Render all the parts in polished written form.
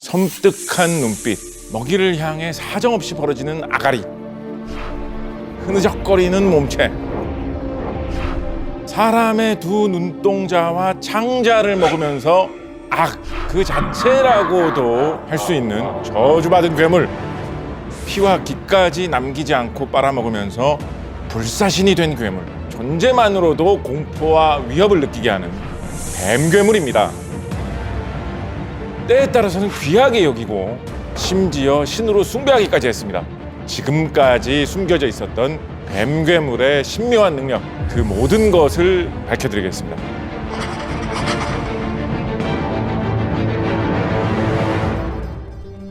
섬뜩한 눈빛, 먹이를 향해 사정없이 벌어지는 아가리, 흐느적거리는 몸체, 사람의 두 눈동자와 창자를 먹으면서 악 그 자체라고도 할 수 있는 저주받은 괴물, 피와 기까지 남기지 않고 빨아먹으면서 불사신이 된 괴물, 존재만으로도 공포와 위협을 느끼게 하는 뱀괴물입니다. 때에 따라서는 귀하게 여기고 심지어 신으로 숭배하기까지 했습니다. 지금까지 숨겨져 있었던 뱀괴물의 신묘한 능력, 그 모든 것을 밝혀드리겠습니다.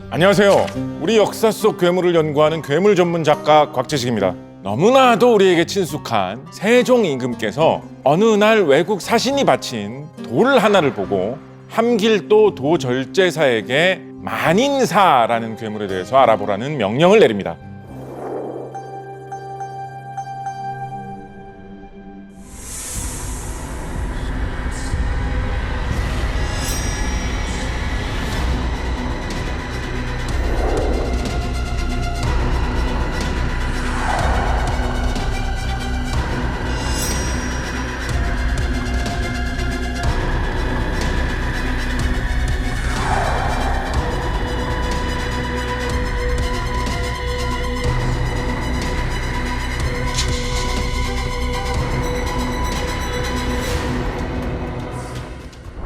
안녕하세요. 우리 역사 속 괴물을 연구하는 괴물 전문 작가 곽재식입니다. 너무나도 우리에게 친숙한 세종 임금께서 어느 날 외국 사신이 바친 돌 하나를 보고 함길도 도절제사에게 만인사라는 괴물에 대해서 알아보라는 명령을 내립니다.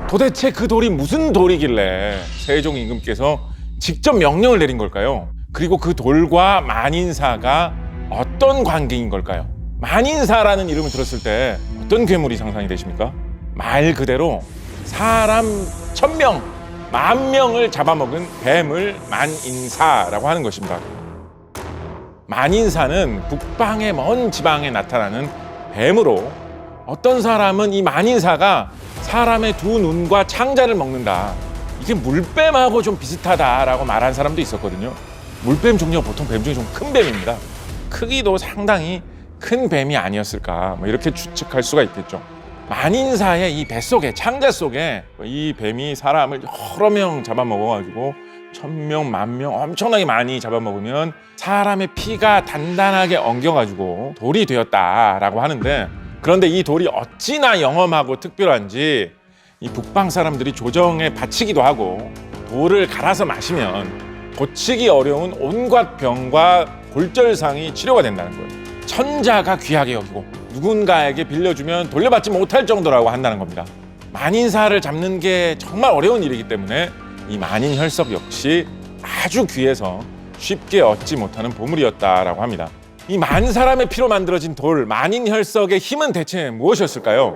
도대체 그 돌이 무슨 돌이길래 세종 임금께서 직접 명령을 내린 걸까요? 그리고 그 돌과 만인사가 어떤 관계인 걸까요? 만인사라는 이름을 들었을 때 어떤 괴물이 상상이 되십니까? 말 그대로 사람 1000명, 10,000명을 잡아먹은 뱀을 만인사라고 하는 것입니다. 만인사는 북방의 먼 지방에 나타나는 뱀으로, 어떤 사람은 이 만인사가 사람의 두 눈과 창자를 먹는다, 이게 물뱀하고 좀 비슷하다라고 말한 사람도 있었거든요. 물뱀 종류가 보통 뱀 중에 좀 큰 뱀입니다. 크기도 상당히 큰 뱀이 아니었을까, 이렇게 추측할 수가 있겠죠. 만인사의 이 뱃속에, 창자 속에 이 뱀이 사람을 여러 명 잡아먹어가지고 1000명, 10,000명 엄청나게 많이 잡아먹으면 사람의 피가 단단하게 엉겨가지고 돌이 되었다라고 하는데, 그런데 이 돌이 어찌나 영험하고 특별한지 이 북방 사람들이 조정에 바치기도 하고, 돌을 갈아서 마시면 고치기 어려운 온갖 병과 골절상이 치료가 된다는 거예요. 천자가 귀하게 여기고 누군가에게 빌려주면 돌려받지 못할 정도라고 한다는 겁니다. 만인사를 잡는 게 정말 어려운 일이기 때문에 이 만인혈석 역시 아주 귀해서 쉽게 얻지 못하는 보물이었다라고 합니다. 이 만 사람의 피로 만들어진 돌, 만인혈석의 힘은 대체 무엇이었을까요?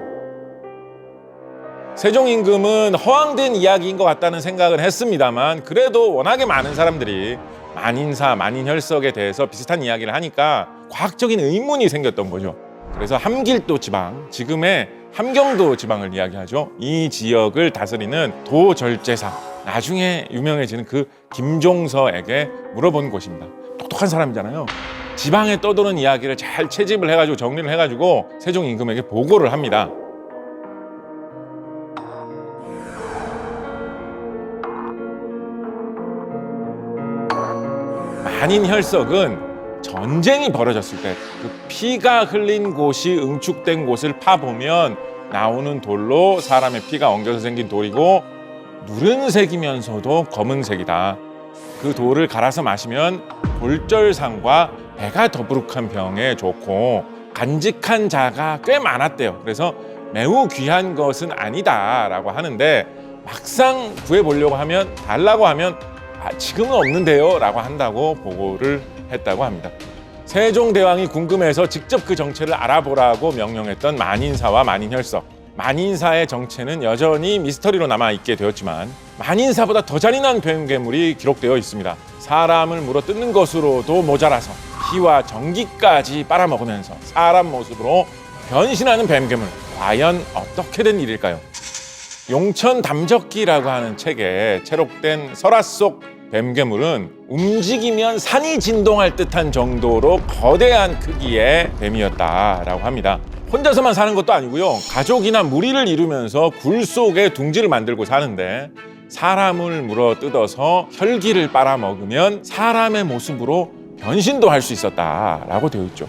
세종 임금은 허황된 이야기인 것 같다는 생각은 했습니다만, 그래도 워낙에 많은 사람들이 만인사, 만인혈석에 대해서 비슷한 이야기를 하니까 과학적인 의문이 생겼던 거죠. 그래서 함길도 지방, 지금의 함경도 지방을 이야기하죠. 이 지역을 다스리는 도절제사, 나중에 유명해지는 그 김종서에게 물어본 곳입니다. 똑똑한 사람이잖아요. 지방에 떠도는 이야기를 잘 채집을 해가지고 정리를 해가지고 세종 임금에게 보고를 합니다. 만인혈석은 전쟁이 벌어졌을 때 그 피가 흘린 곳이 응축된 곳을 파보면 나오는 돌로 사람의 피가 엉겨서 생긴 돌이고, 누른색이면서도 검은색이다. 그 돌을 갈아서 마시면 골절상과 배가 더부룩한 병에 좋고 간직한 자가 꽤 많았대요. 그래서 매우 귀한 것은 아니다라고 하는데, 막상 구해보려고 하면, 달라고 하면 지금은 없는데요 라고 한다고 보고를 했다고 합니다. 세종대왕이 궁금해서 직접 그 정체를 알아보라고 명령했던 만인사와 만인혈석, 만인사의 정체는 여전히 미스터리로 남아있게 되었지만 만인사보다 더 잔인한 뱀괴물이 기록되어 있습니다. 사람을 물어뜯는 것으로도 모자라서 피와 전기까지 빨아먹으면서 사람 모습으로 변신하는 뱀괴물, 과연 어떻게 된 일일까요? 용천담적기라고 하는 책에 채록된 설화 속 뱀괴물은 움직이면 산이 진동할 듯한 정도로 거대한 크기의 뱀이었다라고 합니다. 혼자서만 사는 것도 아니고요, 가족이나 무리를 이루면서 굴 속에 둥지를 만들고 사는데 사람을 물어 뜯어서 혈기를 빨아먹으면 사람의 모습으로 변신도 할 수 있었다라고 되어 있죠.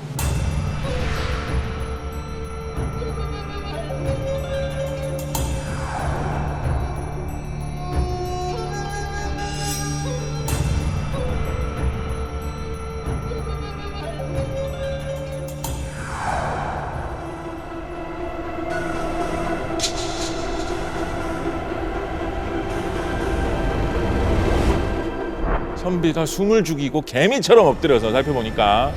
선비가 숨을 죽이고 개미처럼 엎드려서 살펴보니까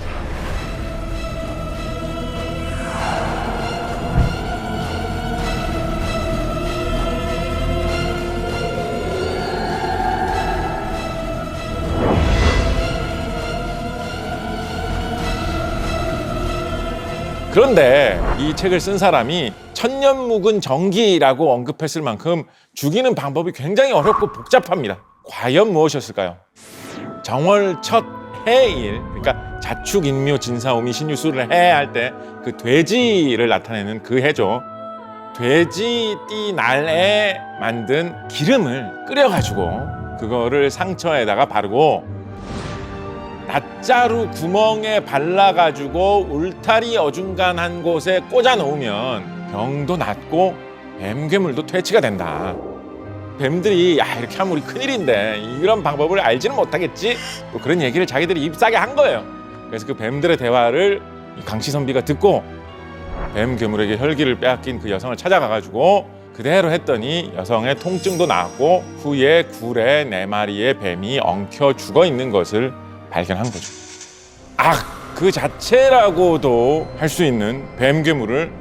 그런데 이 책을 쓴 사람이 천년 묵은 정기라고 언급했을 만큼 죽이는 방법이 굉장히 어렵고 복잡합니다. 과연 무엇이었을까요? 정월 첫 해일, 그러니까 자축인묘 진사오미 신유수를 해 할 때 그 돼지를 나타내는 그 해죠. 돼지띠 날에 만든 기름을 끓여가지고 그거를 상처에다가 바르고 낫자루 구멍에 발라가지고 울타리 어중간한 곳에 꽂아 놓으면 병도 낫고 뱀괴물도 퇴치가 된다. 뱀들이 야 이렇게 하면 우리 큰일인데 이런 방법을 알지는 못하겠지? 또 그런 얘기를 자기들이 잎싸게 한 거예요. 그래서 그 뱀들의 대화를 강씨 선비가 듣고 뱀 괴물에게 혈기를 빼앗긴 그 여성을 찾아가가지고 그대로 했더니 여성의 통증도 나았고 후에 굴에 4마리의 뱀이 엉켜 죽어 있는 것을 발견한 거죠. 그 자체라고도 할 수 있는 뱀 괴물을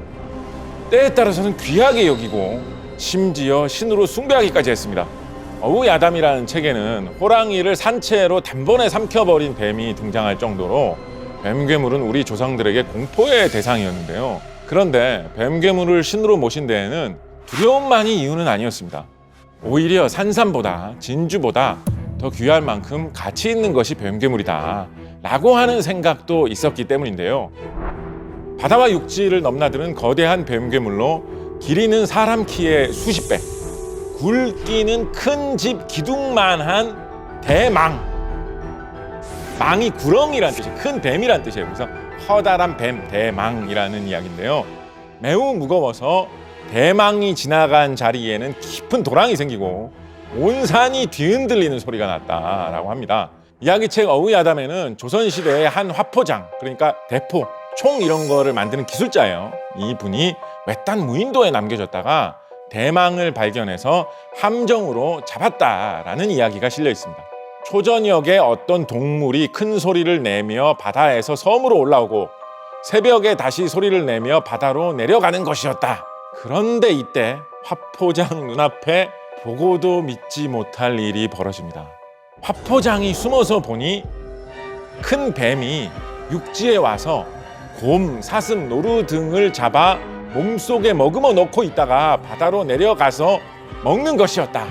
때에 따라서는 귀하게 여기고 심지어 신으로 숭배하기까지 했습니다. 어우야담이라는 책에는 호랑이를 산채로 단번에 삼켜버린 뱀이 등장할 정도로 뱀괴물은 우리 조상들에게 공포의 대상이었는데요. 그런데 뱀괴물을 신으로 모신 데에는 두려움만이 이유는 아니었습니다. 오히려 산삼보다 진주보다 더 귀할 만큼 가치 있는 것이 뱀괴물이다 라고 하는 생각도 있었기 때문인데요. 바다와 육지를 넘나드는 거대한 뱀괴물로 길이는 사람 키의 수십 배, 굵기는 큰 집 기둥만한 대망. 망이 구렁이란 뜻이에요. 큰 뱀이란 뜻이에요. 그래서 커다란 뱀, 대망이라는 이야기인데요. 매우 무거워서 대망이 지나간 자리에는 깊은 도랑이 생기고 온 산이 뒤흔들리는 소리가 났다라고 합니다. 이야기책 어우야담에는 조선시대의 한 화포장, 그러니까 대포, 총 이런 거를 만드는 기술자예요. 이분이 외딴 무인도에 남겨졌다가 대망을 발견해서 함정으로 잡았다라는 이야기가 실려 있습니다. 초저녁에 어떤 동물이 큰 소리를 내며 바다에서 섬으로 올라오고 새벽에 다시 소리를 내며 바다로 내려가는 것이었다. 그런데 이때 화포장 눈앞에 보고도 믿지 못할 일이 벌어집니다. 화포장이 숨어서 보니 큰 뱀이 육지에 와서 곰, 사슴, 노루 등을 잡아 몸속에 머금어 놓고 있다가 바다로 내려가서 먹는 것이었다.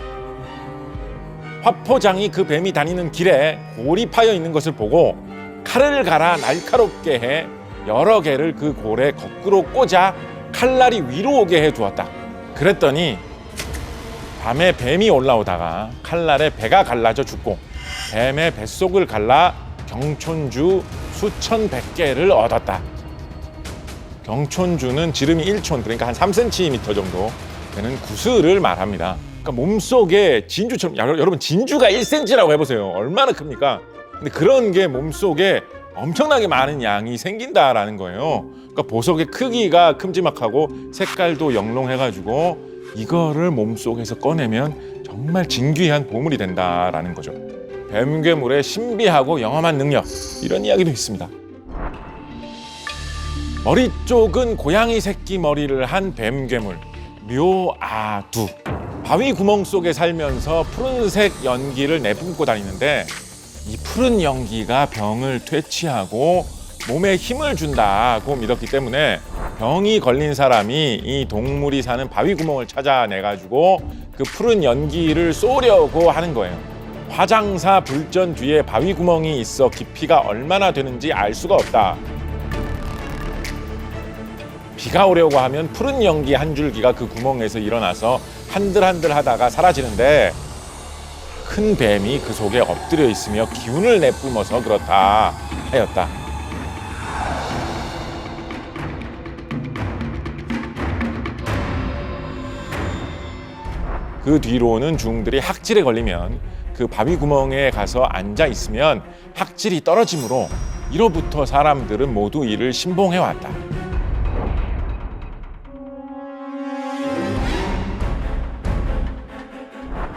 화포장이 그 뱀이 다니는 길에 골이 파여 있는 것을 보고 칼을 갈아 날카롭게 해 여러 개를 그 골에 거꾸로 꽂아 칼날이 위로 오게 해 두었다. 그랬더니 밤에 뱀이 올라오다가 칼날에 배가 갈라져 죽고 뱀의 뱃속을 갈라 경촌주 수천 백개를 얻었다. 경촌주는 지름이 1촌, 그러니까 한 3cm 정도 되는 구슬을 말합니다. 그러니까 몸속에 진주처럼, 여러분 진주가 1cm라고 해보세요. 얼마나 큽니까? 근데 그런 게 몸속에 엄청나게 많은 양이 생긴다라는 거예요. 그러니까 보석의 크기가 큼지막하고 색깔도 영롱해가지고 이거를 몸속에서 꺼내면 정말 진귀한 보물이 된다라는 거죠. 뱀괴물의 신비하고 영험한 능력, 이런 이야기도 있습니다. 머리 쪽은 고양이 새끼 머리를 한 뱀괴물 묘아두. 바위 구멍 속에 살면서 푸른색 연기를 내뿜고 다니는데 이 푸른 연기가 병을 퇴치하고 몸에 힘을 준다고 믿었기 때문에 병이 걸린 사람이 이 동물이 사는 바위 구멍을 찾아내가지고 그 푸른 연기를 쏘려고 하는 거예요. 화장사 불전 뒤에 바위 구멍이 있어 깊이가 얼마나 되는지 알 수가 없다. 비가 오려고 하면 푸른 연기 한 줄기가 그 구멍에서 일어나서 한들한들 하다가 사라지는데 큰 뱀이 그 속에 엎드려 있으며 기운을 내뿜어서 그렇다 하였다. 그 뒤로는 중들이 학질에 걸리면 그 바위 구멍에 가서 앉아 있으면 학질이 떨어지므로 이로부터 사람들은 모두 이를 신봉해 왔다.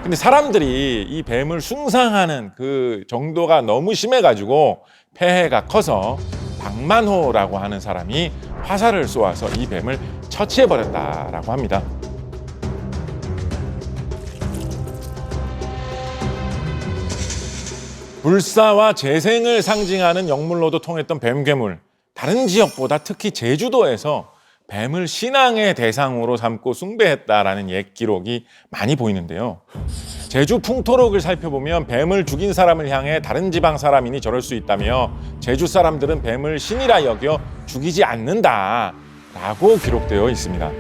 근데 사람들이 이 뱀을 숭상하는 그 정도가 너무 심해가지고 폐해가 커서 박만호라고 하는 사람이 화살을 쏘아서 이 뱀을 처치해버렸다라고 합니다. 불사와 재생을 상징하는 영물로도 통했던 뱀괴물. 다른 지역보다 특히 제주도에서 뱀을 신앙의 대상으로 삼고 숭배했다라는 옛 기록이 많이 보이는데요. 제주 풍토록을 살펴보면 뱀을 죽인 사람을 향해 다른 지방 사람이니 저럴 수 있다며 제주 사람들은 뱀을 신이라 여겨 죽이지 않는다라고 기록되어 있습니다.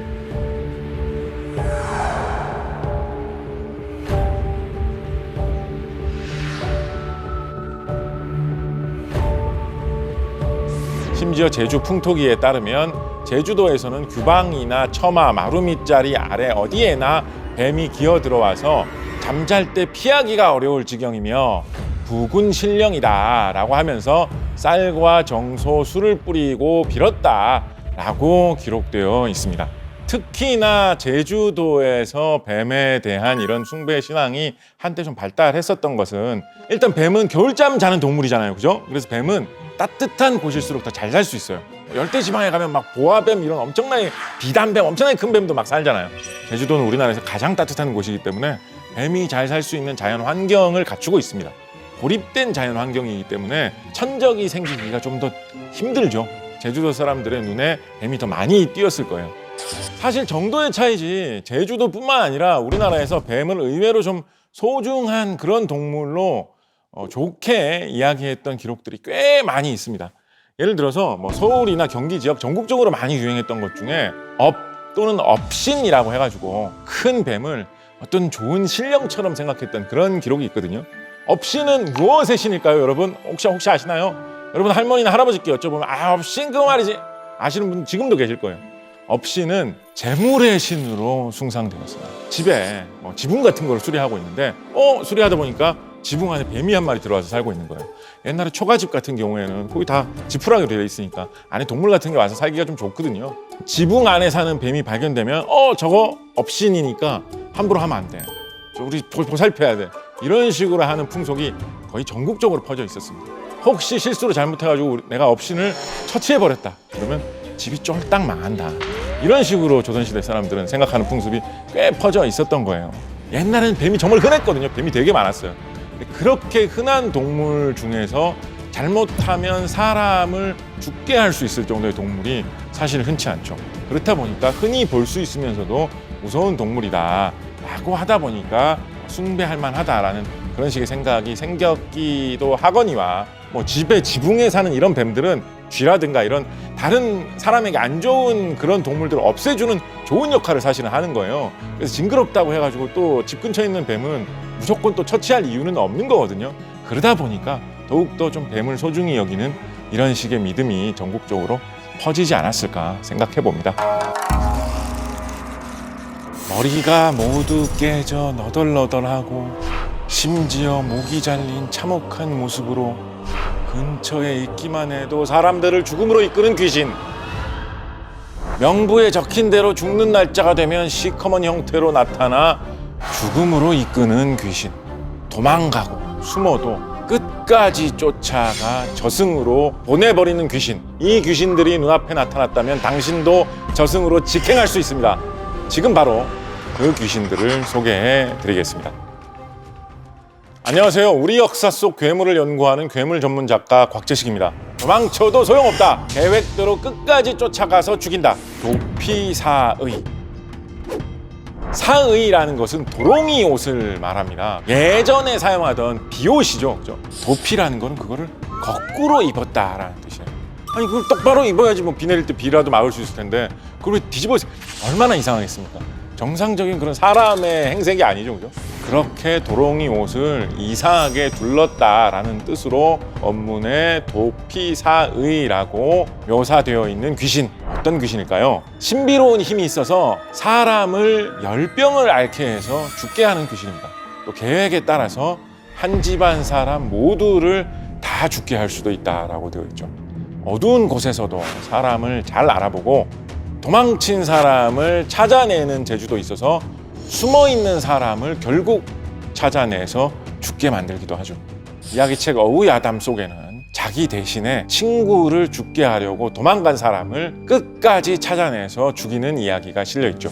심지어 제주 풍토기에 따르면 제주도에서는 규방이나 처마, 마루밑자리 아래 어디에나 뱀이 기어 들어와서 잠잘 때 피하기가 어려울 지경이며 부군신령이다 라고 하면서 쌀과 정소, 술을 뿌리고 빌었다라고 기록되어 있습니다. 특히나 제주도에서 뱀에 대한 이런 숭배 신앙이 한때 좀 발달했었던 것은 일단 뱀은 겨울잠 자는 동물이잖아요, 그죠? 그래서 뱀은 따뜻한 곳일수록 더 잘 살 수 있어요. 열대 지방에 가면 막 보아뱀 이런 엄청나게 비단뱀, 엄청나게 큰 뱀도 막 살잖아요. 제주도는 우리나라에서 가장 따뜻한 곳이기 때문에 뱀이 잘 살 수 있는 자연 환경을 갖추고 있습니다. 고립된 자연 환경이기 때문에 천적이 생기기가 좀 더 힘들죠. 제주도 사람들의 눈에 뱀이 더 많이 띄었을 거예요. 사실 정도의 차이지 제주도뿐만 아니라 우리나라에서 뱀을 의외로 좀 소중한 그런 동물로 좋게 이야기했던 기록들이 꽤 많이 있습니다. 예를 들어서 뭐 서울이나 경기 지역 전국적으로 많이 유행했던 것 중에 업 또는 업신이라고 해가지고 큰 뱀을 어떤 좋은 신령처럼 생각했던 그런 기록이 있거든요. 업신은 무엇의 신일까요, 여러분? 혹시 아시나요? 여러분 할머니나 할아버지께 여쭤보면 업신 그거 말이지 아시는 분 지금도 계실 거예요. 업신은 재물의 신으로 숭상되었어요. 집에 지붕 같은 걸 수리하고 있는데 수리하다 보니까 지붕 안에 뱀이 한 마리 들어와서 살고 있는 거예요. 옛날에 초가집 같은 경우에는 거기 다 지푸라기로 되어 있으니까 안에 동물 같은 게 와서 살기가 좀 좋거든요. 지붕 안에 사는 뱀이 발견되면 저거 업신이니까 함부로 하면 안 돼. 우리 보살펴야 돼. 이런 식으로 하는 풍속이 거의 전국적으로 퍼져 있었습니다. 혹시 실수로 잘못해가지고 내가 업신을 처치해버렸다. 그러면 집이 쫄딱 망한다. 이런 식으로 조선시대 사람들은 생각하는 풍습이 꽤 퍼져 있었던 거예요. 옛날에는 뱀이 정말 흔했거든요. 뱀이 되게 많았어요. 그렇게 흔한 동물 중에서 잘못하면 사람을 죽게 할 수 있을 정도의 동물이 사실 흔치 않죠. 그렇다 보니까 흔히 볼 수 있으면서도 무서운 동물이다 라고 하다 보니까 숭배할 만하다라는 그런 식의 생각이 생겼기도 하거니와 집에 지붕에 사는 이런 뱀들은 쥐라든가 이런 다른 사람에게 안 좋은 그런 동물들을 없애주는 좋은 역할을 사실은 하는 거예요. 그래서 징그럽다고 해가지고 또 집 근처에 있는 뱀은 무조건 또 처치할 이유는 없는 거거든요. 그러다 보니까 더욱더 좀 뱀을 소중히 여기는 이런 식의 믿음이 전국적으로 퍼지지 않았을까 생각해 봅니다. 머리가 모두 깨져 너덜너덜하고 심지어 목이 잘린 참혹한 모습으로 근처에 있기만 해도 사람들을 죽음으로 이끄는 귀신. 명부에 적힌 대로 죽는 날짜가 되면 시커먼 형태로 나타나 죽음으로 이끄는 귀신. 도망가고 숨어도 끝까지 쫓아가 저승으로 보내버리는 귀신. 이 귀신들이 눈앞에 나타났다면 당신도 저승으로 직행할 수 있습니다. 지금 바로 그 귀신들을 소개해 드리겠습니다. 안녕하세요. 우리 역사 속 괴물을 연구하는 괴물 전문 작가 곽재식입니다. 도망쳐도 소용없다. 계획대로 끝까지 쫓아가서 죽인다. 도피사의. 사의라는 것은 도롱이 옷을 말합니다. 예전에 사용하던 비옷이죠. 그죠? 도피라는 거는 그거를 거꾸로 입었다라는 뜻이에요. 아니 그걸 똑바로 입어야지 비 내릴 때 비라도 막을 수 있을 텐데 그걸 왜 뒤집어 얼마나 이상하겠습니까? 정상적인 그런 사람의 행색이 아니죠. 그죠? 그렇게 도롱이 옷을 이상하게 둘렀다라는 뜻으로 원문에 도피사의라고 묘사되어 있는 귀신, 어떤 귀신일까요? 신비로운 힘이 있어서 사람을 열병을 앓게 해서 죽게 하는 귀신입니다. 또 계획에 따라서 한 집안 사람 모두를 다 죽게 할 수도 있다라고 되어 있죠. 어두운 곳에서도 사람을 잘 알아보고 도망친 사람을 찾아내는 재주도 있어서 숨어있는 사람을 결국 찾아내서 죽게 만들기도 하죠. 이야기책 어우야담 속에는 자기 대신에 친구를 죽게 하려고 도망간 사람을 끝까지 찾아내서 죽이는 이야기가 실려있죠.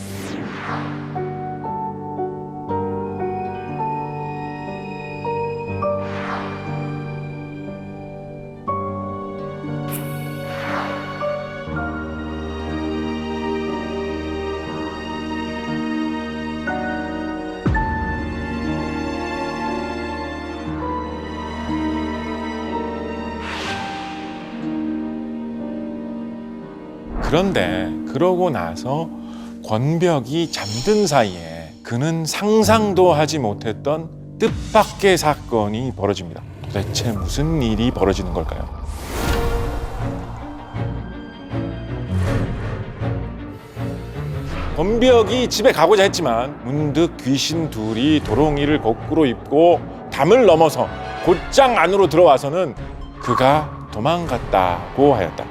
그런데 그러고 나서 권벽이 잠든 사이에 그는 상상도 하지 못했던 뜻밖의 사건이 벌어집니다. 도대체 무슨 일이 벌어지는 걸까요? 권벽이 집에 가고자 했지만 문득 귀신 둘이 도롱이를 거꾸로 입고 담을 넘어서 곧장 안으로 들어와서는 그가 도망갔다고 하였다.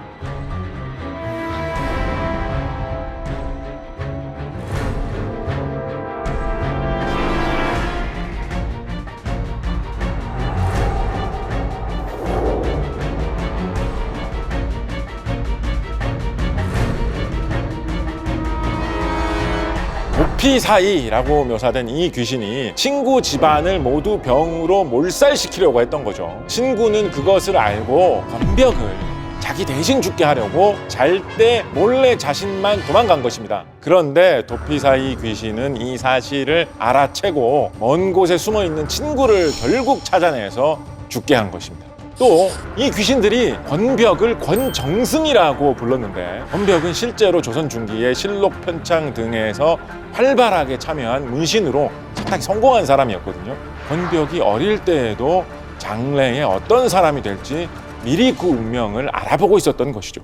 도피사이라고 묘사된 이 귀신이 친구 집안을 모두 병으로 몰살시키려고 했던 거죠. 친구는 그것을 알고 권벽을 자기 대신 죽게 하려고 잘 때 몰래 자신만 도망간 것입니다. 그런데 도피사이 귀신은 이 사실을 알아채고 먼 곳에 숨어있는 친구를 결국 찾아내서 죽게 한 것입니다. 또 이 귀신들이 권벽을 권정승이라고 불렀는데, 권벽은 실제로 조선 중기의 실록 편창 등에서 활발하게 참여한 문신으로 상당히 성공한 사람이었거든요. 권벽이 어릴 때에도 장래에 어떤 사람이 될지 미리 그 운명을 알아보고 있었던 것이죠.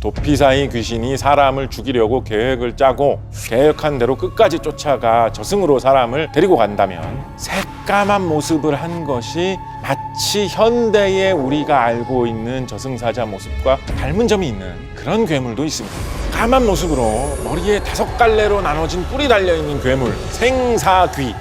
도피사이 귀신이 사람을 죽이려고 계획을 짜고 계획한 대로 끝까지 쫓아가 저승으로 사람을 데리고 간다면 새까만 모습을 한 것이 마치 현대의 우리가 알고 있는 저승사자 모습과 닮은 점이 있는 그런 괴물도 있습니다. 까만 모습으로 머리에 5갈래로 나눠진 뿔이 달려있는 괴물, 생사귀.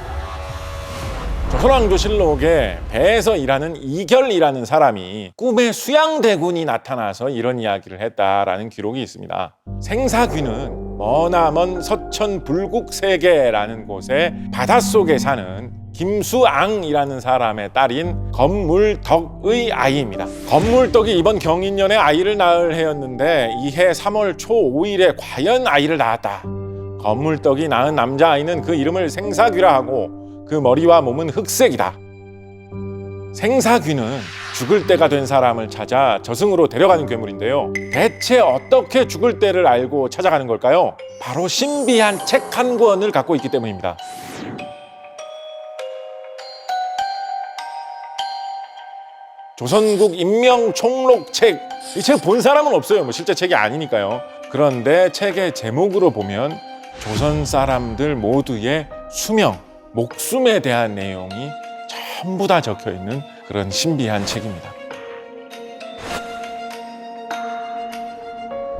조선왕조실록에 배에서 일하는 이결이라는 사람이 꿈에 수양대군이 나타나서 이런 이야기를 했다라는 기록이 있습니다. 생사귀는 머나먼 서천 불국세계라는 곳에 바닷속에 사는 김수앙이라는 사람의 딸인 건물덕의 아이입니다. 건물덕이 이번 경인년에 아이를 낳을 해였는데 이해 3월 초 5일에 과연 아이를 낳았다. 건물덕이 낳은 남자아이는 그 이름을 생사귀라 하고 그 머리와 몸은 흑색이다. 생사귀는 죽을 때가 된 사람을 찾아 저승으로 데려가는 괴물인데요. 대체 어떻게 죽을 때를 알고 찾아가는 걸까요? 바로 신비한 책 한 권을 갖고 있기 때문입니다. 조선국 인명총록책, 이 책 본 사람은 없어요. 실제 책이 아니니까요. 그런데 책의 제목으로 보면 조선 사람들 모두의 수명, 목숨에 대한 내용이 전부 다 적혀 있는 그런 신비한 책입니다.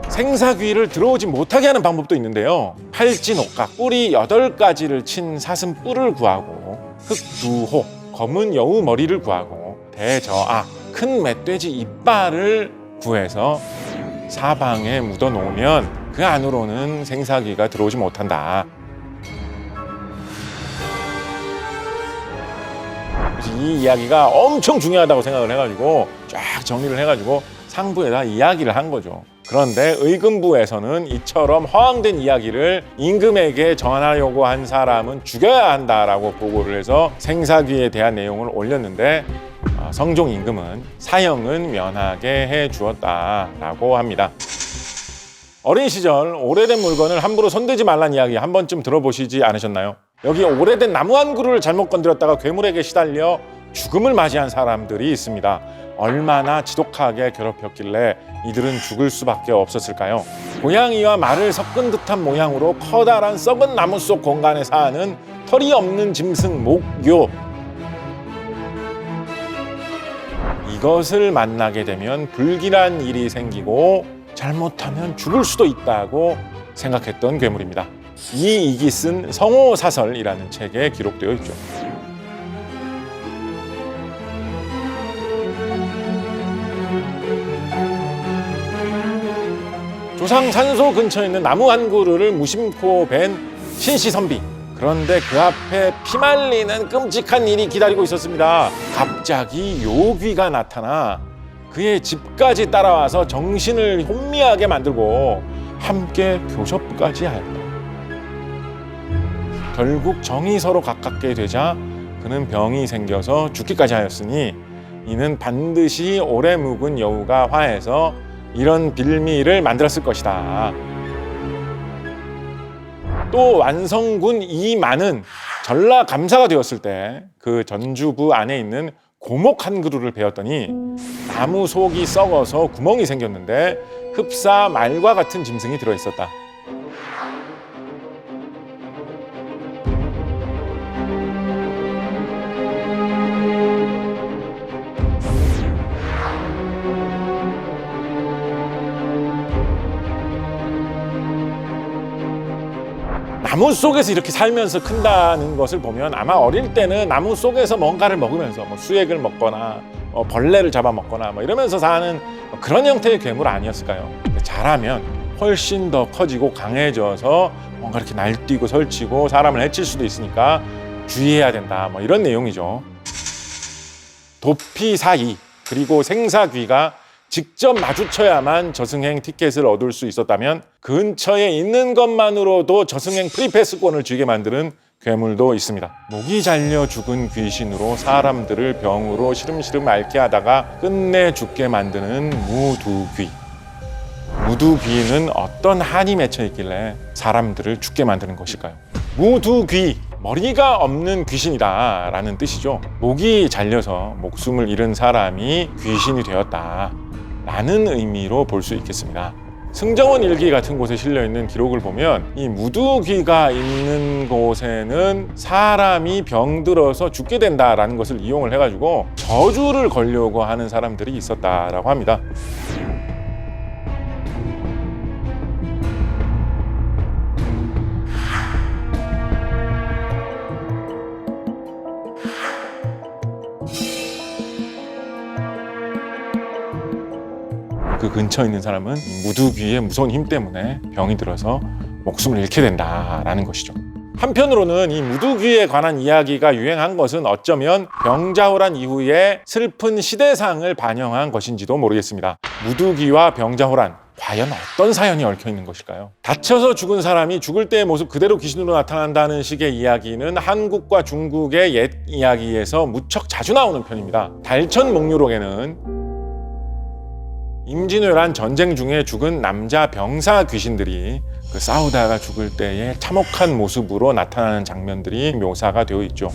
생사귀를 들어오지 못하게 하는 방법도 있는데요. 팔진옥각, 뿔이 8가지를 친 사슴 뿔을 구하고, 흑두호, 검은 여우 머리를 구하고, 대저아, 큰 멧돼지 이빨을 구해서 사방에 묻어 놓으면 그 안으로는 생사귀가 들어오지 못한다. 이 이야기가 엄청 중요하다고 생각을 해가지고 쫙 정리를 해가지고 상부에다 이야기를 한 거죠. 그런데 의금부에서는 이처럼 허황된 이야기를 임금에게 전하려고 한 사람은 죽여야 한다라고 보고를 해서 생사귀에 대한 내용을 올렸는데 성종 임금은 사형은 면하게 해주었다라고 합니다. 어린 시절 오래된 물건을 함부로 손대지 말란 이야기 한 번쯤 들어보시지 않으셨나요? 여기 오래된 나무 한 그루를 잘못 건드렸다가 괴물에게 시달려 죽음을 맞이한 사람들이 있습니다. 얼마나 지독하게 괴롭혔길래 이들은 죽을 수밖에 없었을까요? 고양이와 말을 섞은 듯한 모양으로 커다란 썩은 나무 속 공간에 사는 털이 없는 짐승 목요. 이것을 만나게 되면 불길한 일이 생기고 잘못하면 죽을 수도 있다고 생각했던 괴물입니다. 이익이 쓴 성호사설이라는 책에 기록되어 있죠. 조상 산소 근처에 있는 나무 한 그루를 무심코 벤 신시선비. 그런데 그 앞에 피말리는 끔찍한 일이 기다리고 있었습니다. 갑자기 요귀가 나타나 그의 집까지 따라와서 정신을 혼미하게 만들고 함께 교섭까지 하였다. 결국 정이 서로 가깝게 되자 그는 병이 생겨서 죽기까지 하였으니 이는 반드시 오래 묵은 여우가 화해서 이런 빌미를 만들었을 것이다. 또 완성군 이만은 전라감사가 되었을 때 그 전주부 안에 있는 고목 한 그루를 베었더니 나무 속이 썩어서 구멍이 생겼는데 흡사 말과 같은 짐승이 들어있었다. 나무 속에서 이렇게 살면서 큰다는 것을 보면 아마 어릴 때는 나무 속에서 뭔가를 먹으면서 수액을 먹거나 벌레를 잡아먹거나 이러면서 사는 그런 형태의 괴물 아니었을까요? 자라면 훨씬 더 커지고 강해져서 뭔가 이렇게 날뛰고 설치고 사람을 해칠 수도 있으니까 주의해야 된다. 이런 내용이죠. 도피 사이 그리고 생사귀가 직접 마주쳐야만 저승행 티켓을 얻을 수 있었다면 근처에 있는 것만으로도 저승행 프리패스권을 쥐게 만드는 괴물도 있습니다. 목이 잘려 죽은 귀신으로 사람들을 병으로 시름시름 앓게 하다가 끝내 죽게 만드는 무두귀. 무두귀는 어떤 한이 맺혀 있길래 사람들을 죽게 만드는 것일까요? 무두귀, 머리가 없는 귀신이다 라는 뜻이죠. 목이 잘려서 목숨을 잃은 사람이 귀신이 되었다 라는 의미로 볼 수 있겠습니다. 승정원 일기 같은 곳에 실려있는 기록을 보면 이 무두귀가 있는 곳에는 사람이 병들어서 죽게 된다라는 것을 이용을 해가지고 저주를 걸려고 하는 사람들이 있었다라고 합니다. 그 근처에 있는 사람은 무두귀의 무서운 힘 때문에 병이 들어서 목숨을 잃게 된다라는 것이죠. 한편으로는 이 무두귀에 관한 이야기가 유행한 것은 어쩌면 병자호란 이후에 슬픈 시대상을 반영한 것인지도 모르겠습니다. 무두귀와 병자호란, 과연 어떤 사연이 얽혀 있는 것일까요? 다쳐서 죽은 사람이 죽을 때의 모습 그대로 귀신으로 나타난다는 식의 이야기는 한국과 중국의 옛 이야기에서 무척 자주 나오는 편입니다. 달천목유록에는 임진왜란 전쟁 중에 죽은 남자 병사 귀신들이 싸우다가 죽을 때의 참혹한 모습으로 나타나는 장면들이 묘사가 되어 있죠.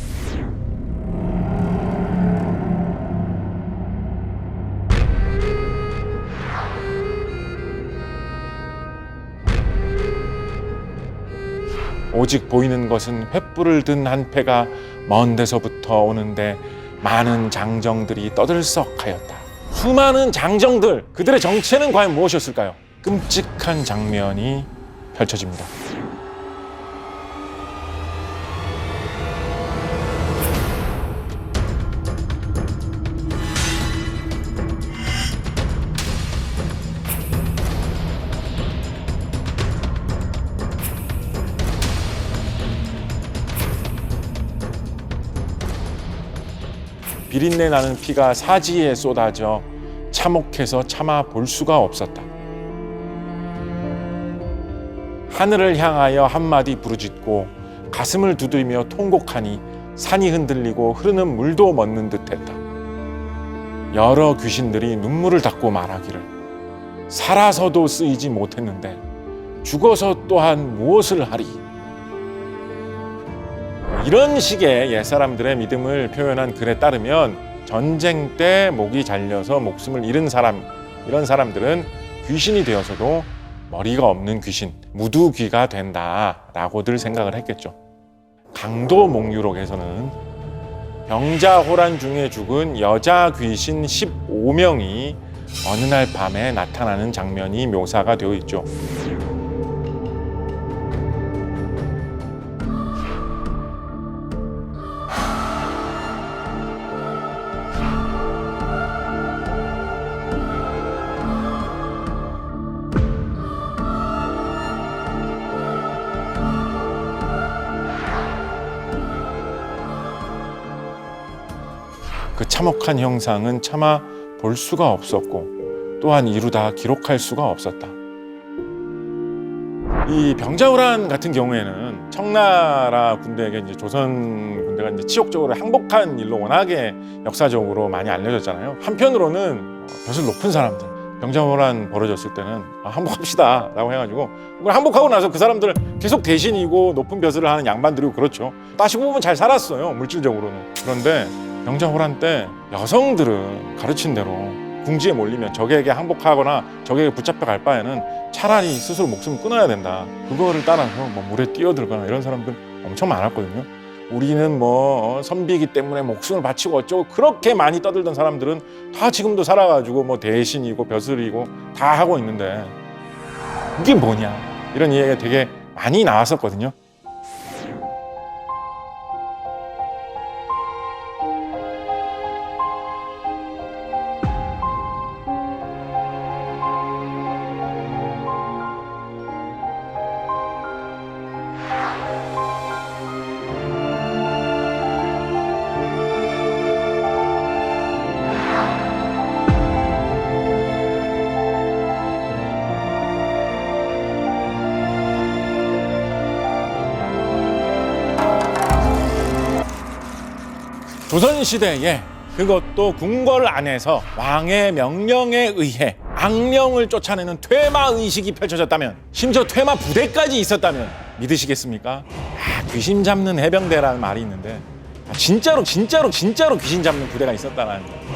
오직 보이는 것은 횃불을 든 한 패가 먼 데서부터 오는데 많은 장정들이 떠들썩하였다. 수많은 장정들, 그들의 정체는 과연 무엇이었을까요? 끔찍한 장면이 펼쳐집니다. 비린내 나는 피가 사지에 쏟아져 참혹해서 참아 볼 수가 없었다. 하늘을 향하여 한마디 부르짖고 가슴을 두드리며 통곡하니 산이 흔들리고 흐르는 물도 멎는 듯했다. 여러 귀신들이 눈물을 닦고 말하기를 살아서도 쓰이지 못했는데 죽어서 또한 무엇을 하리. 이런 식의 옛사람들의 믿음을 표현한 글에 따르면 전쟁 때 목이 잘려서 목숨을 잃은 사람, 이런 사람들은 귀신이 되어서도 머리가 없는 귀신, 무두귀가 된다라고들 생각을 했겠죠. 강도 목유록에서는 병자호란 중에 죽은 여자 귀신 15명이 어느 날 밤에 나타나는 장면이 묘사가 되어 있죠. 그 참혹한 형상은 차마 볼 수가 없었고 또한 이루다 기록할 수가 없었다. 이 병자호란 같은 경우에는 청나라 군대에게 이제 조선 군대가 이제 치욕적으로 항복한 일로 워낙에 역사적으로 많이 알려졌잖아요. 한편으로는 벼슬 높은 사람들, 병자호란 벌어졌을 때는 항복합시다라고 해가지고 그걸 항복하고 나서 그 사람들 계속 대신이고 높은 벼슬을 하는 양반들이고 그렇죠. 따지고 보면 잘 살았어요, 물질적으로는. 그런데 병자호란 때 여성들은 가르친 대로 궁지에 몰리면 적에게 항복하거나 적에게 붙잡혀 갈 바에는 차라리 스스로 목숨을 끊어야 된다. 그거를 따라서 뭐 물에 뛰어들거나 이런 사람들 엄청 많았거든요. 우리는 뭐 선비이기 때문에 목숨을 바치고 어쩌고 그렇게 많이 떠들던 사람들은 다 지금도 살아가지고 뭐 대신이고 벼슬이고 다 하고 있는데 이게 뭐냐 이런 이야기가 되게 많이 나왔었거든요. 조선시대에 그것도 궁궐 안에서 왕의 명령에 의해 악령을 쫓아내는 퇴마의식이 펼쳐졌다면 심지어 퇴마 부대까지 있었다면 믿으시겠습니까? 귀신 잡는 해병대라는 말이 있는데 진짜로 귀신 잡는 부대가 있었다는 거예요.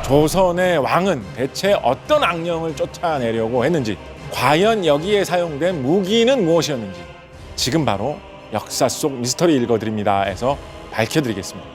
조선의 왕은 대체 어떤 악령을 쫓아내려고 했는지 과연 여기에 사용된 무기는 무엇이었는지 지금 바로 역사 속 미스터리 읽어드립니다에서 밝혀드리겠습니다.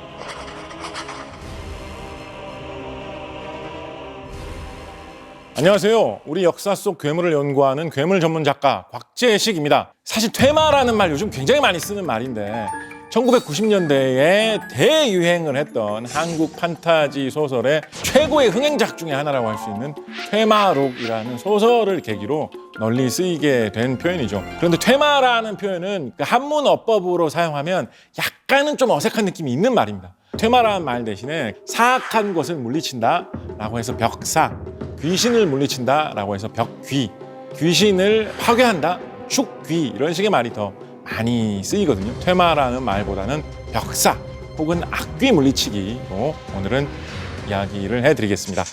안녕하세요. 우리 역사 속 괴물을 연구하는 괴물 전문 작가 곽재식입니다. 사실 퇴마라는 말 요즘 굉장히 많이 쓰는 말인데 1990년대에 대유행을 했던 한국 판타지 소설의 최고의 흥행작 중에 하나라고 할 수 있는 퇴마록이라는 소설을 계기로 널리 쓰이게 된 표현이죠. 그런데 퇴마라는 표현은 한문 어법으로 사용하면 약간은 좀 어색한 느낌이 있는 말입니다. 퇴마라는 말 대신에 사악한 것을 물리친다 라고 해서 벽사, 귀신을 물리친다 라고 해서 벽귀, 귀신을 파괴한다, 축귀 이런 식의 말이 더 많이 쓰이거든요. 퇴마라는 말보다는 벽사 혹은 악귀 물리치기로 오늘은 이야기를 해드리겠습니다.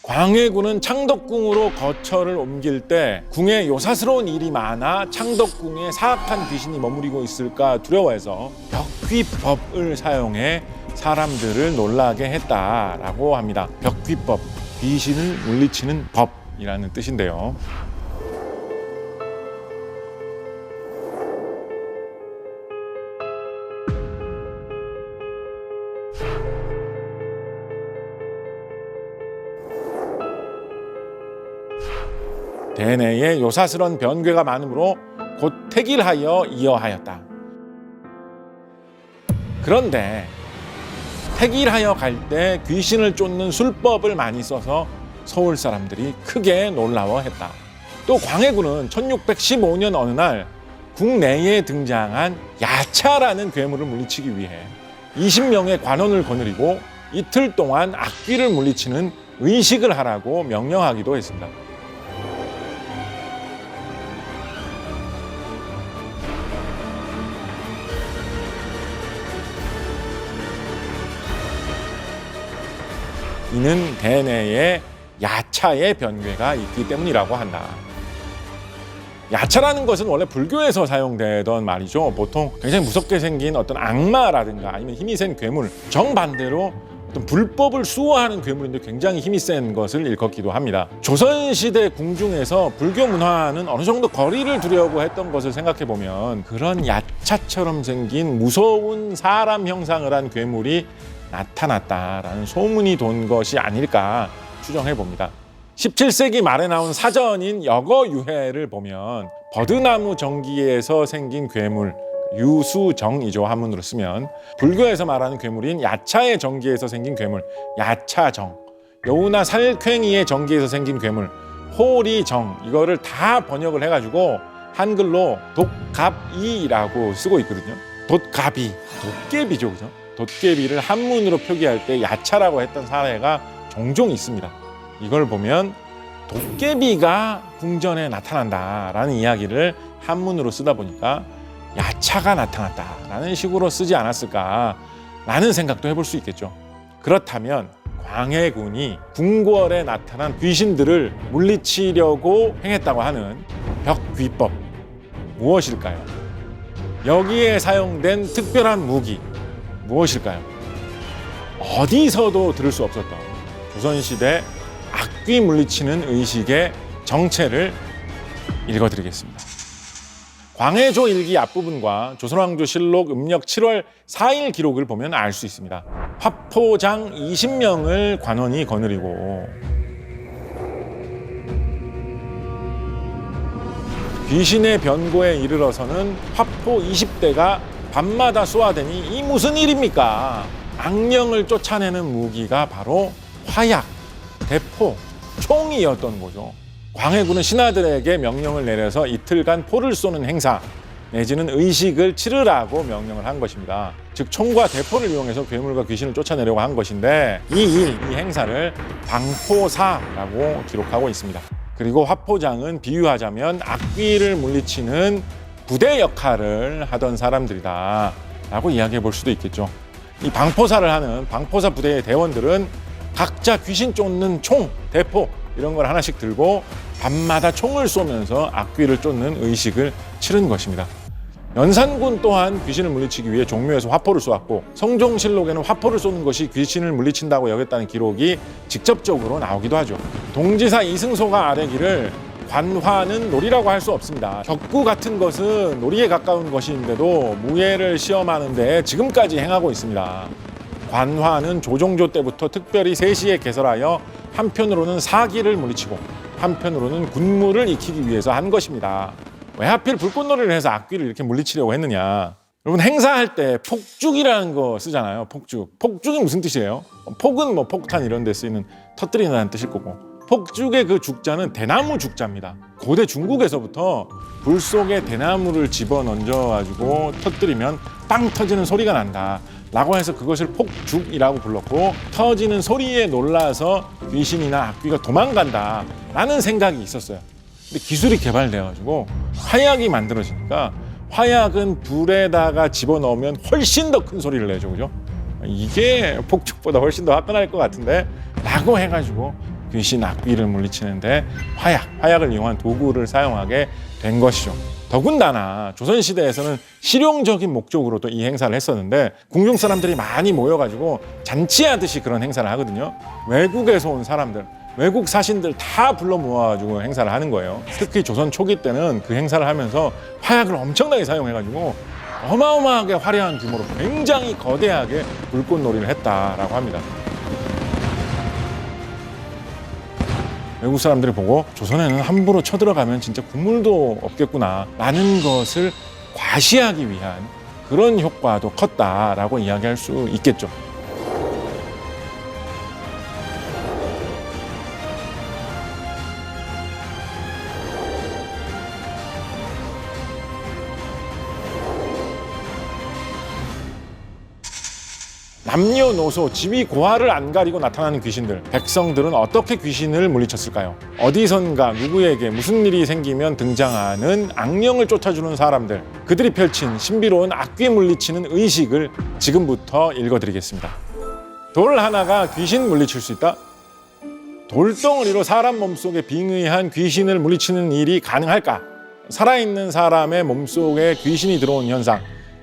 광해군은 창덕궁으로 거처를 옮길 때 궁에 요사스러운 일이 많아 창덕궁에 사악한 귀신이 머무르고 있을까 두려워해서 벽귀법을 사용해 사람들을 놀라게 했다라고 합니다. 벽귀법, 귀신을 물리치는 법이라는 뜻인데요. 대내에 요사스런 변괴가 많으므로 곧 택일하여 이어하였다. 그런데 택일하여 갈 때 귀신을 쫓는 술법을 많이 써서 서울 사람들이 크게 놀라워했다. 또 광해군은 1615년 어느 날 국내에 등장한 야차라는 괴물을 물리치기 위해 20명의 관원을 거느리고 이틀 동안 악귀를 물리치는 의식을 하라고 명령하기도 했습니다. 이는 대내에 야차의 변괴가 있기 때문이라고 한다. 야차라는 것은 원래 불교에서 사용되던 말이죠. 보통 굉장히 무섭게 생긴 어떤 악마라든가 아니면 힘이 센 괴물, 정반대로 어떤 불법을 수호하는 괴물인데 굉장히 힘이 센 것을 일컫기도 합니다. 조선시대 궁중에서 불교 문화는 어느 정도 거리를 두려고 했던 것을 생각해 보면 그런 야차처럼 생긴 무서운 사람 형상을 한 괴물이 나타났다라는 소문이 돈 것이 아닐까 추정해 봅니다. 17세기 말에 나온 사전인 역어유해를 보면 버드나무 정기에서 생긴 괴물, 유수정이죠. 한문으로 쓰면 불교에서 말하는 괴물인 야차의 정기에서 생긴 괴물, 야차정, 여우나 살쾡이의 정기에서 생긴 괴물, 호리정, 이거를 다 번역을 해가지고 한글로 돛갑이라고 쓰고 있거든요. 돛갑이, 돛개비죠, 그죠? 돛개비를 한문으로 표기할 때 야차라고 했던 사례가 종종 있습니다. 이걸 보면 돛개비가 궁전에 나타난다라는 이야기를 한문으로 쓰다 보니까 야차가 나타났다라는 식으로 쓰지 않았을까라는 생각도 해볼 수 있겠죠. 그렇다면 광해군이 궁궐에 나타난 귀신들을 물리치려고 행했다고 하는 벽귀법, 무엇일까요? 여기에 사용된 특별한 무기, 무엇일까요? 어디서도 들을 수 없었던 조선시대 악귀 물리치는 의식의 정체를 읽어드리겠습니다. 광해조 일기 앞부분과 조선왕조실록 음력 7월 4일 기록을 보면 알 수 있습니다. 화포장 20명을 관원이 거느리고 귀신의 변고에 이르러서는 화포 20대가 밤마다 쏘아대니 이 무슨 일입니까? 악령을 쫓아내는 무기가 바로 화약, 대포, 총이었던 거죠. 광해군은 신하들에게 명령을 내려서 이틀간 포를 쏘는 행사 내지는 의식을 치르라고 명령을 한 것입니다. 즉 총과 대포를 이용해서 괴물과 귀신을 쫓아내려고 한 것인데 이 행사를 방포사라고 기록하고 있습니다. 그리고 화포장은 비유하자면 악귀를 물리치는 부대 역할을 하던 사람들이다 라고 이야기해 볼 수도 있겠죠. 이 방포사를 하는 방포사 부대의 대원들은 각자 귀신 쫓는 총, 대포 이런 걸 하나씩 들고 밤마다 총을 쏘면서 악귀를 쫓는 의식을 치른 것입니다. 연산군 또한 귀신을 물리치기 위해 종묘에서 화포를 쏘았고 성종실록에는 화포를 쏘는 것이 귀신을 물리친다고 여겼다는 기록이 직접적으로 나오기도 하죠. 동지사 이승소가 아뢰기를 관화는 놀이라고 할 수 없습니다. 격구 같은 것은 놀이에 가까운 것인데도 무예를 시험하는 데 지금까지 행하고 있습니다. 관화는 조종조 때부터 특별히 세시에 개설하여 한편으로는 사기를 물리치고 한편으로는 군무를 익히기 위해서 한 것입니다. 왜 하필 불꽃놀이를 해서 악귀를 이렇게 물리치려고 했느냐? 여러분 행사할 때 폭죽이라는 거 쓰잖아요. 폭죽. 폭죽이 무슨 뜻이에요? 폭은 뭐 폭탄 이런 데 쓰이는 터뜨리는 뜻일 거고 폭죽의 그 죽자는 대나무 죽자입니다. 고대 중국에서부터 불 속에 대나무를 집어넣어가지고 터뜨리면 빵 터지는 소리가 난다 라고 해서 그것을 폭죽이라고 불렀고 터지는 소리에 놀라서 귀신이나 악귀가 도망간다 라는 생각이 있었어요. 근데 기술이 개발돼가지고 화약이 만들어지니까 화약은 불에다가 집어넣으면 훨씬 더 큰 소리를 내죠. 그죠? 이게 폭죽보다 훨씬 더 화끈할 것 같은데 라고 해가지고 귀신 악귀를 물리치는데 화약을 이용한 도구를 사용하게 된 것이죠. 더군다나 조선시대에서는 실용적인 목적으로도 이 행사를 했었는데 궁중 사람들이 많이 모여가지고 잔치하듯이 그런 행사를 하거든요. 외국에서 온 사람들, 외국 사신들 다 불러 모아가지고 행사를 하는 거예요. 특히 조선 초기 때는 그 행사를 하면서 화약을 엄청나게 사용해가지고 어마어마하게 화려한 규모로 굉장히 거대하게 불꽃놀이를 했다라고 합니다. 외국 사람들이 보고 조선에는 함부로 쳐들어가면 진짜 국물도 없겠구나 라는 것을 과시하기 위한 그런 효과도 컸다라고 이야기할 수 있겠죠. 남녀노소, 지위, 고하를 안 가리고 나타나는 귀신들. 백성들은 어떻게 귀신을 물리쳤을까요? 어디선가 누구에게 무슨 일이 생기면 등장하는 악령을 쫓아주는 사람들. 그들이 펼친 신비로운 악귀 물리치는 의식을 지금부터 읽어드리겠습니다. 돌 하나가 귀신 물리칠 수 있다? 돌덩어리로 사람 몸속에 빙의한 귀신을 물리치는 일이 가능할까? 살아있는 사람의 몸속에 귀신이 들어온 현상,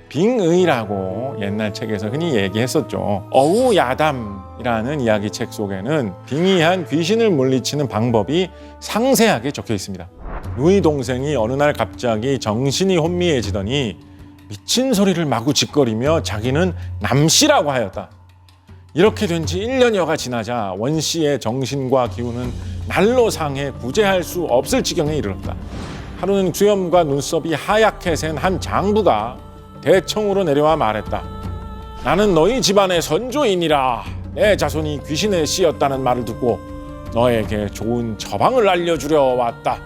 빙의라고 옛날 책에서 흔히 얘기했었죠. 어우야담이라는 이야기책 속에는 빙의한 귀신을 물리치는 방법이 상세하게 적혀 있습니다. 누이 동생이 어느 날 갑자기 정신이 혼미해지더니 미친 소리를 마구 짓거리며 자기는 남씨라고 하였다. 이렇게 된 지 1년여가 지나자 원 씨의 정신과 기운은 날로 상해 구제할 수 없을 지경에 이르렀다. 하루는 수염과 눈썹이 하얗게 센 한 장부가 대청으로 내려와 말했다. 나는 너희 집안의 선조이니라. 내 자손이 귀신에 씌었다는 말을 듣고 너에게 좋은 처방을 알려주려 왔다.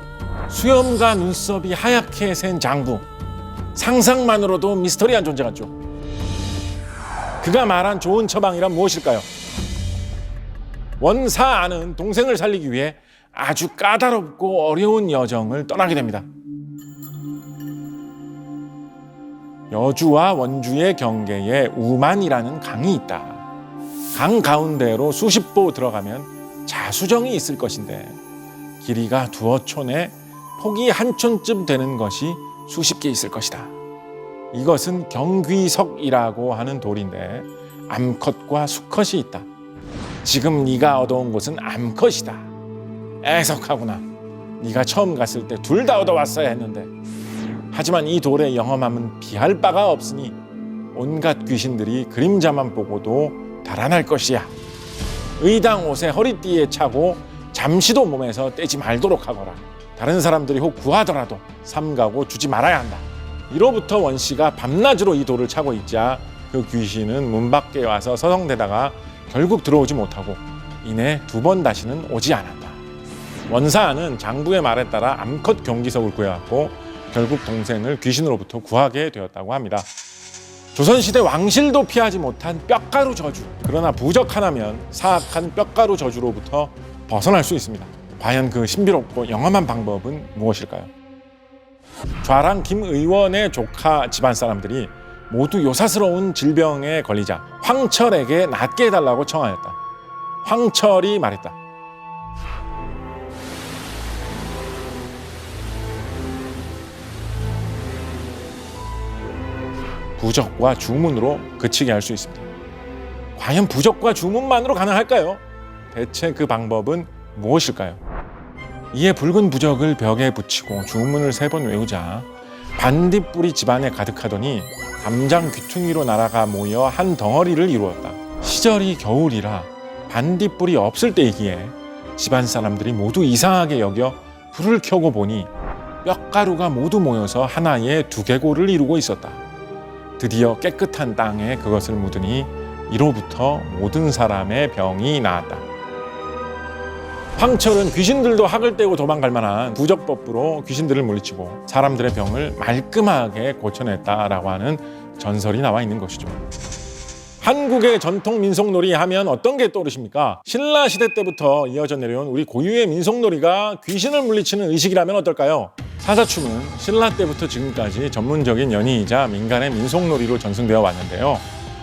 수염과 눈썹이 하얗게 센 장부. 상상만으로도 미스터리한 존재 같죠. 그가 말한 좋은 처방이란 무엇일까요? 원사아는 동생을 살리기 위해 아주 까다롭고 어려운 여정을 떠나게 됩니다. 여주와 원주의 경계에 우만이라는 강이 있다. 강 가운데로 수십 보 들어가면 자수정이 있을 것인데 길이가 두어 촌에 폭이 한 촌쯤 되는 것이 수십 개 있을 것이다. 이것은 경귀석이라고 하는 돌인데 암컷과 수컷이 있다. 지금 네가 얻어온 곳은 암컷이다. 애석하구나. 네가 처음 갔을 때 둘 다 얻어왔어야 했는데. 하지만 이 돌의 영험함은 비할 바가 없으니 온갖 귀신들이 그림자만 보고도 달아날 것이야. 의당 옷에 허리띠에 차고 잠시도 몸에서 떼지 말도록 하거라. 다른 사람들이 혹 구하더라도 삼가고 주지 말아야 한다. 이로부터 원 씨가 밤낮으로 이 돌을 차고 있자 그 귀신은 문 밖에 와서 서성대다가 결국 들어오지 못하고 이내 2번 다시는 오지 않았다. 원사아는 장부의 말에 따라 암컷 경기석을 구해왔고 결국 동생을 귀신으로부터 구하게 되었다고 합니다. 조선시대 왕실도 피하지 못한 뼈가루 저주. 그러나 부적 하나면 사악한 뼈가루 저주로부터 벗어날 수 있습니다. 과연 그 신비롭고 영험한 방법은 무엇일까요? 좌랑 김 의원의 조카 집안 사람들이 모두 요사스러운 질병에 걸리자 황철에게 낫게 해달라고 청하였다. 황철이 말했다. 부적과 주문으로 그치게 할 수 있습니다. 과연 부적과 주문만으로 가능할까요? 대체 그 방법은 무엇일까요? 이에 붉은 부적을 벽에 붙이고 주문을 3번 외우자 반딧불이 집안에 가득하더니 담장 귀퉁이로 날아가 모여 한 덩어리를 이루었다. 시절이 겨울이라 반딧불이 없을 때이기에 집안 사람들이 모두 이상하게 여겨 불을 켜고 보니 뼈가루가 모두 모여서 하나의 두개골을 이루고 있었다. 드디어 깨끗한 땅에 그것을 묻으니 이로부터 모든 사람의 병이 나았다. 황철은 귀신들도 학을 떼고 도망갈 만한 부적법부로 귀신들을 물리치고 사람들의 병을 말끔하게 고쳐냈다라고 하는 전설이 나와 있는 것이죠. 한국의 전통 민속놀이 하면 어떤 게 떠오르십니까? 신라 시대 때부터 이어져 내려온 우리 고유의 민속놀이가 귀신을 물리치는 의식이라면 어떨까요? 사자춤은 신라 때부터 지금까지 전문적인 연희이자 민간의 민속놀이로 전승되어 왔는데요.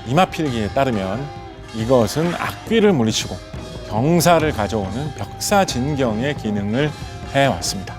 이마필기에 따르면 이것은 악귀를 물리치고 병사를 가져오는 벽사진경의 기능을 해왔습니다.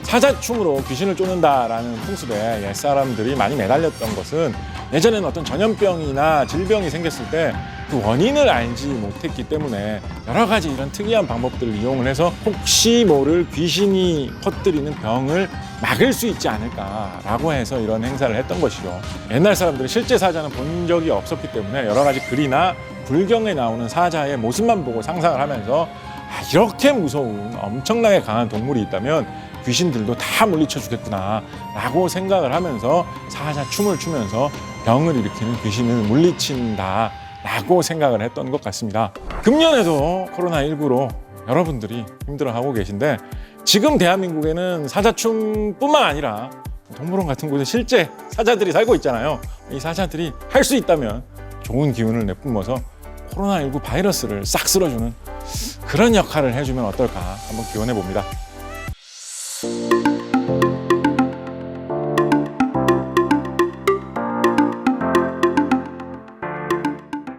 사자춤으로 귀신을 쫓는다라는 풍습에 옛사람들이 많이 매달렸던 것은 예전에는 어떤 전염병이나 질병이 생겼을 때 그 원인을 알지 못했기 때문에 여러 가지 이런 특이한 방법들을 이용을 해서 혹시 모를 귀신이 퍼뜨리는 병을 막을 수 있지 않을까라고 해서 이런 행사를 했던 것이죠. 옛날 사람들이 실제 사자는 본 적이 없었기 때문에 여러 가지 글이나 불경에 나오는 사자의 모습만 보고 상상을 하면서 이렇게 무서운 엄청나게 강한 동물이 있다면 귀신들도 다 물리쳐 주겠구나 라고 생각을 하면서 사자 춤을 추면서 병을 일으키는 귀신을 물리친다 라고 생각을 했던 것 같습니다. 금년에도 코로나19로 여러분들이 힘들어하고 계신데 지금 대한민국에는 사자춤뿐만 아니라 동물원 같은 곳에 실제 사자들이 살고 있잖아요. 이 사자들이 할 수 있다면 좋은 기운을 내뿜어서 코로나19 바이러스를 싹 쓸어주는 그런 역할을 해주면 어떨까 한번 기원해 봅니다.